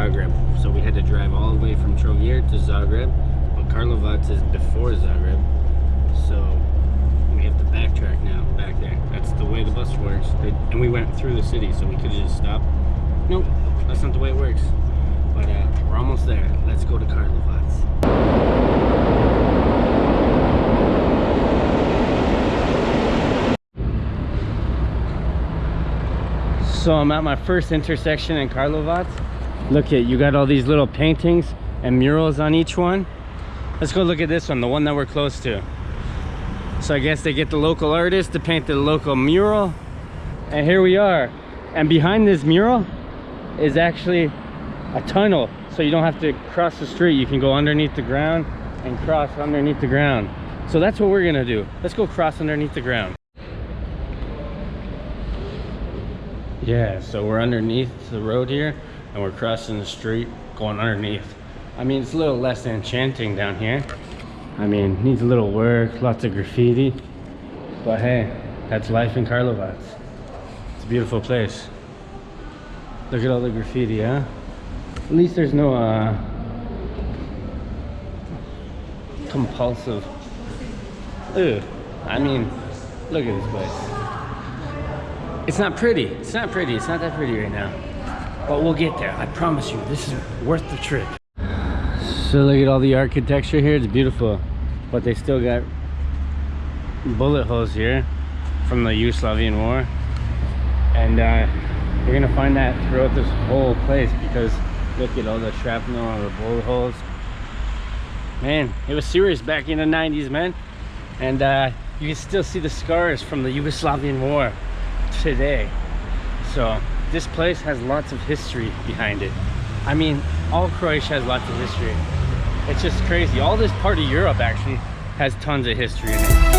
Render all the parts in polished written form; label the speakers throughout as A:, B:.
A: Zagreb. So we had to drive all the way from Trogir to Zagreb, but Karlovac is before Zagreb. So we have to backtrack now, back there. That's the way the bus works. And we went through the city, so we could have just stopped. Nope, that's not the way it works. But we're almost there. Let's go to Karlovac. So I'm at my first intersection in Karlovac. Look at, you got all these little paintings and murals on each one. Let's go look at this one, the one that we're close to. So I guess they get the local artist to paint the local mural. And here we are. And behind this mural is actually a tunnel. So you don't have to cross the street. You can go underneath the ground and cross underneath the ground. So that's what we're gonna do. Let's go cross underneath the ground. Yeah, so we're underneath the road here and we're crossing the street going underneath. I mean, it's a little less enchanting down here. I mean, needs a little work, lots of graffiti. But hey, that's life in Karlovac. It's a beautiful place. Look at all the graffiti, huh? At least there's no compulsive. Ugh. I mean, look at this place. It's not pretty. It's not pretty. It's not that pretty right now. But we'll get there. I promise you, this is worth the trip. So look at all the architecture here. It's beautiful. But they still got bullet holes here from the Yugoslavian War. And you're going to find that throughout this whole place because look at all the shrapnel and the bullet holes. Man, it was serious back in the 90s, man. And you can still see the scars from the Yugoslavian War today. So this place has lots of history behind it. I mean, all Croatia has lots of history. It's just crazy. All this part of Europe actually has tons of history in it.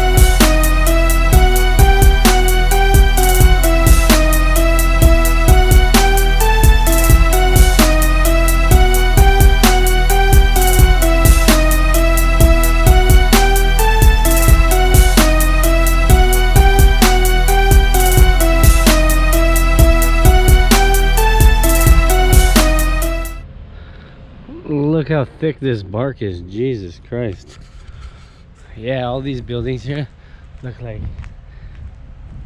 A: Look how thick this bark is. Jesus Christ. Yeah, all these buildings here look like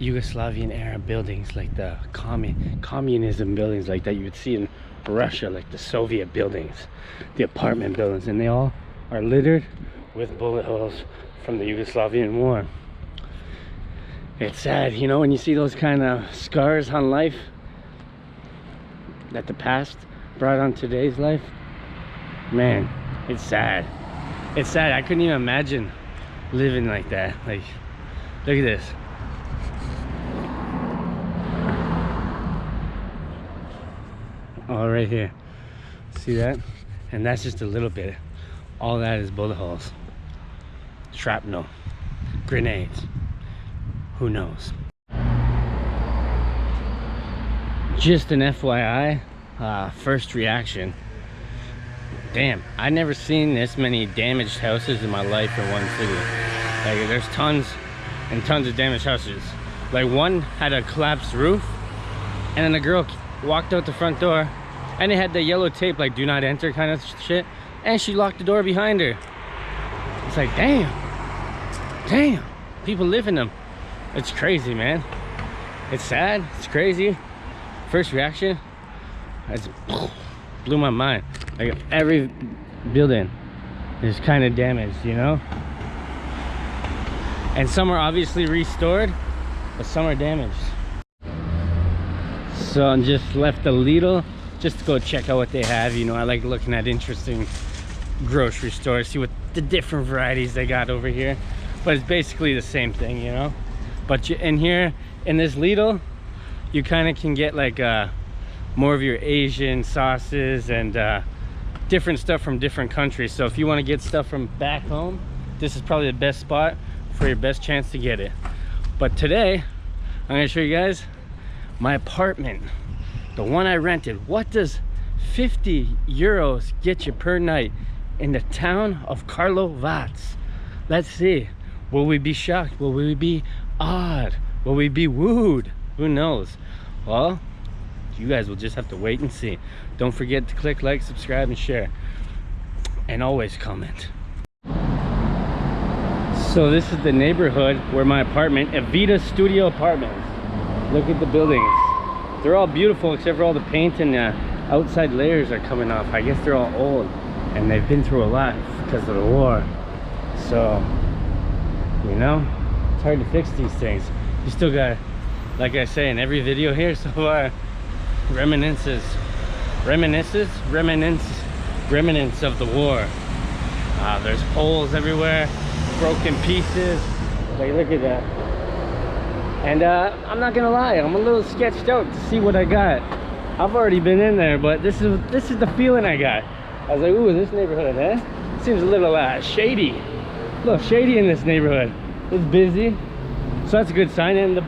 A: Yugoslavian era buildings, like the communism buildings like that you would see in Russia, like the Soviet buildings, the apartment buildings, and they all are littered with bullet holes from the Yugoslavian War. It's sad, you know, when you see those kind of scars on life that the past brought on today's life. Man, it's sad. It's sad. I couldn't even imagine living like that. Like, look at this. All right here. See that? And that's just a little bit. All that is bullet holes. Shrapnel. Grenades. Who knows? Just an FYI, first reaction. Damn, I never seen this many damaged houses in my life in one city. Like, there's tons and tons of damaged houses. Like, one had a collapsed roof, and then a girl walked out the front door, and it had the yellow tape, like, do not enter kind of shit, and she locked the door behind her. It's like, damn, people live in them. It's crazy, man. It's sad, it's crazy. First reaction, it's blew my mind. Like, every building is kind of damaged, you know, and some are obviously restored, but some are damaged. So I just left the Lidl just to go check out what they have. You know, I like looking at interesting grocery stores, see what the different varieties they got over here, but it's basically the same thing, you know. But in here in this Lidl, you kind of can get like more of your Asian sauces and different stuff from different countries. So if you want to get stuff from back home, this is probably the best spot for your best chance to get it. But today I'm going to show you guys my apartment, the one I rented. What does 50 euros get you per night in the town of Karlovac? Let's see. Will we be shocked? Will we be awed? Will we be wooed? Who knows? Well, You guys will just have to wait and see. Don't forget to click like, subscribe, and share. And always comment. So this is the neighborhood where my apartment, Evita Studio Apartments. Look at the buildings. They're all beautiful except for all the paint and outside layers are coming off. I guess they're all old and they've been through a lot because of the war. So, you know, it's hard to fix these things. You still got, like I say in every video here so far, remnants of the war. There's holes everywhere, broken pieces. Like, look at that. And I'm not gonna lie, I'm a little sketched out to see what I got. I've already been in there, but this is the feeling I got. I was like, ooh, this neighborhood, seems a little shady. A little shady in this neighborhood. It's busy, so that's a good sign. And the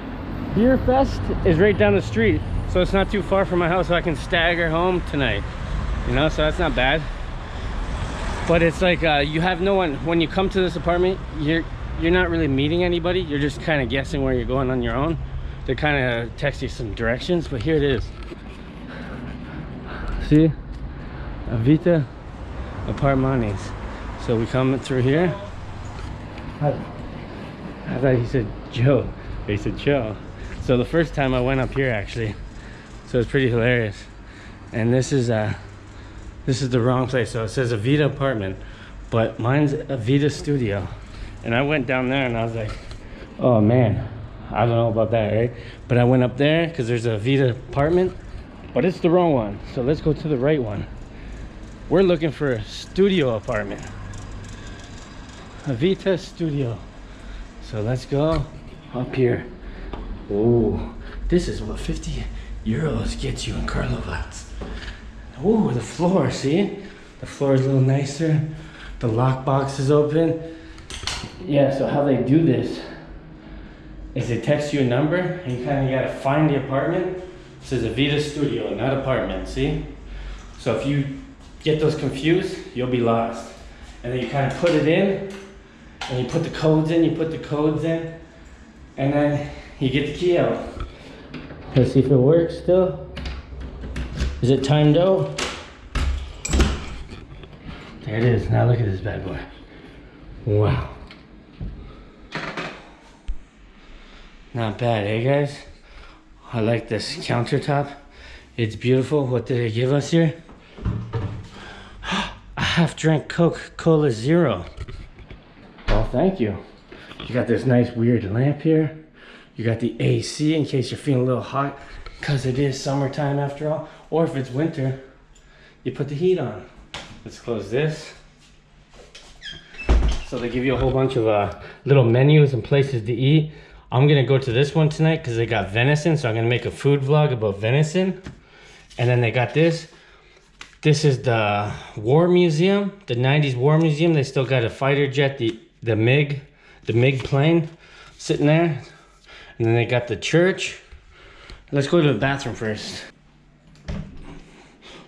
A: beer fest is right down the street, so it's not too far from my house, so I can stagger home tonight. You know, so that's not bad. But it's like you have no one when you come to this apartment. You're not really meeting anybody. You're just kind of guessing where you're going on your own. They kind of text you some directions, but here it is. See, Evita Apartments. So we come through here. I thought he said Joe. He said Joe. So the first time I went up here actually, so it's pretty hilarious. And this is the wrong place. So it says Evita Apartment, but mine's Evita Studio. And I went down there and I was like, oh man, I don't know about that, right? But I went up there because there's a Evita Apartment, but it's the wrong one. So let's go to the right one. We're looking for a studio apartment. Evita Studio. So let's go up here. Oh, this is what 50 euros gets you in Karlovac. Oh, the floor, see? The floor is a little nicer. The lockbox is open. Yeah, so how they do this is they text you a number and you kind of got to find the apartment. It says Evita Studio, not apartment, see? So if you get those confused, you'll be lost. And then you kind of put it in and you put the codes in, and then you get the key out. Let's see if it works still. Is it timed out? There it is. Now look at this bad boy. Wow. Not bad, eh guys? I like this countertop. It's beautiful. What did they give us here? A half-drink Coca-Cola Zero. Well, thank you. You got this nice weird lamp here. You got the AC in case you're feeling a little hot, because it is summertime after all. Or if it's winter, you put the heat on. Let's close this. So they give you a whole bunch of little menus and places to eat. I'm gonna go to this one tonight because they got venison, so I'm gonna make a food vlog about venison. And then they got this. This is the War Museum, the 90s War Museum. They still got a fighter jet, the MiG plane sitting there. And then they got the church. Let's go to the bathroom first.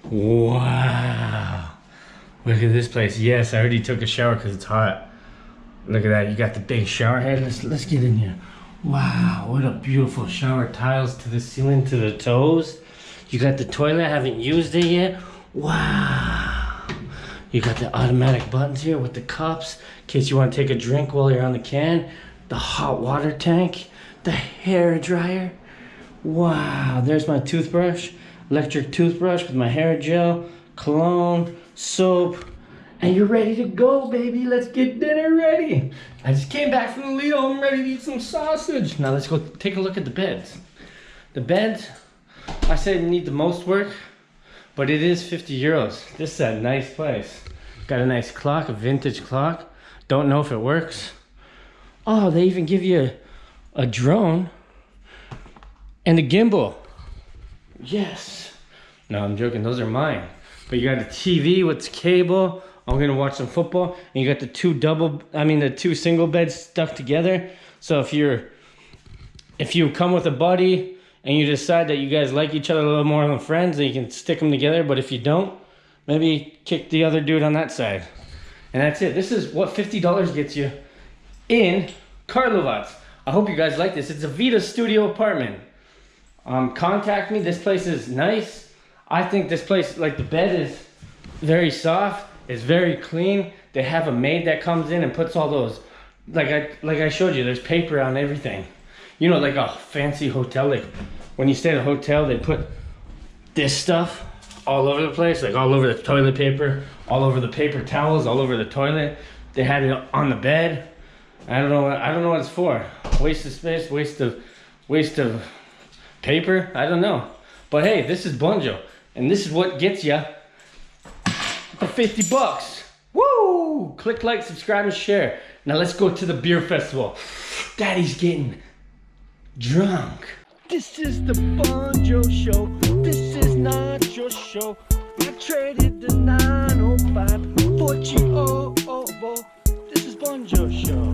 A: Wow. Look at this place. Yes, I already took a shower because it's hot. Look at that. You got the big shower head. Let's get in here. Wow, what a beautiful shower. Tiles to the ceiling, to the toes. You got the toilet. I haven't used it yet. Wow. You got the automatic buttons here with the cups in case you want to take a drink while you're on the can. The hot water tank. The hair dryer. Wow, there's my toothbrush. Electric toothbrush with my hair gel, cologne, soap, and you're ready to go, baby. Let's get dinner ready. I just came back from the Lidl. I'm ready to eat some sausage. Now let's go take a look at the beds. The beds, I said need the most work, but it is 50 euros. This is a nice place. Got a nice clock, a vintage clock. Don't know if it works. Oh, they even give you a drone and a gimbal. Yes. No, I'm joking. Those are mine. But you got a TV with cable. I'm gonna watch some football. And you got the two single beds stuck together. So if you come with a buddy and you decide that you guys like each other a little more than friends, then you can stick them together. But if you don't, maybe kick the other dude on that side. And that's it. This is what $50 gets you in Karlovac. I hope you guys like this. It's a Evita Studio apartment. Contact me. This place is nice. I think this place, like the bed is very soft. It's very clean. They have a maid that comes in and puts all those, like I showed you, there's paper on everything. You know, like a fancy hotel, like when you stay at a hotel, they put this stuff all over the place, like all over the toilet paper, all over the paper towels, all over the toilet. They had it on the bed. I don't know what it's for. Waste of space, waste of paper. I don't know. But hey, this is Bunjo, and this is what gets you for 50 bucks. Woo! Click like, subscribe, and share. Now let's go to the beer festival. Daddy's getting drunk. This is the Bunjo show. This is not your show. I traded the 905 for G-O-O-O. This is Bunjo show.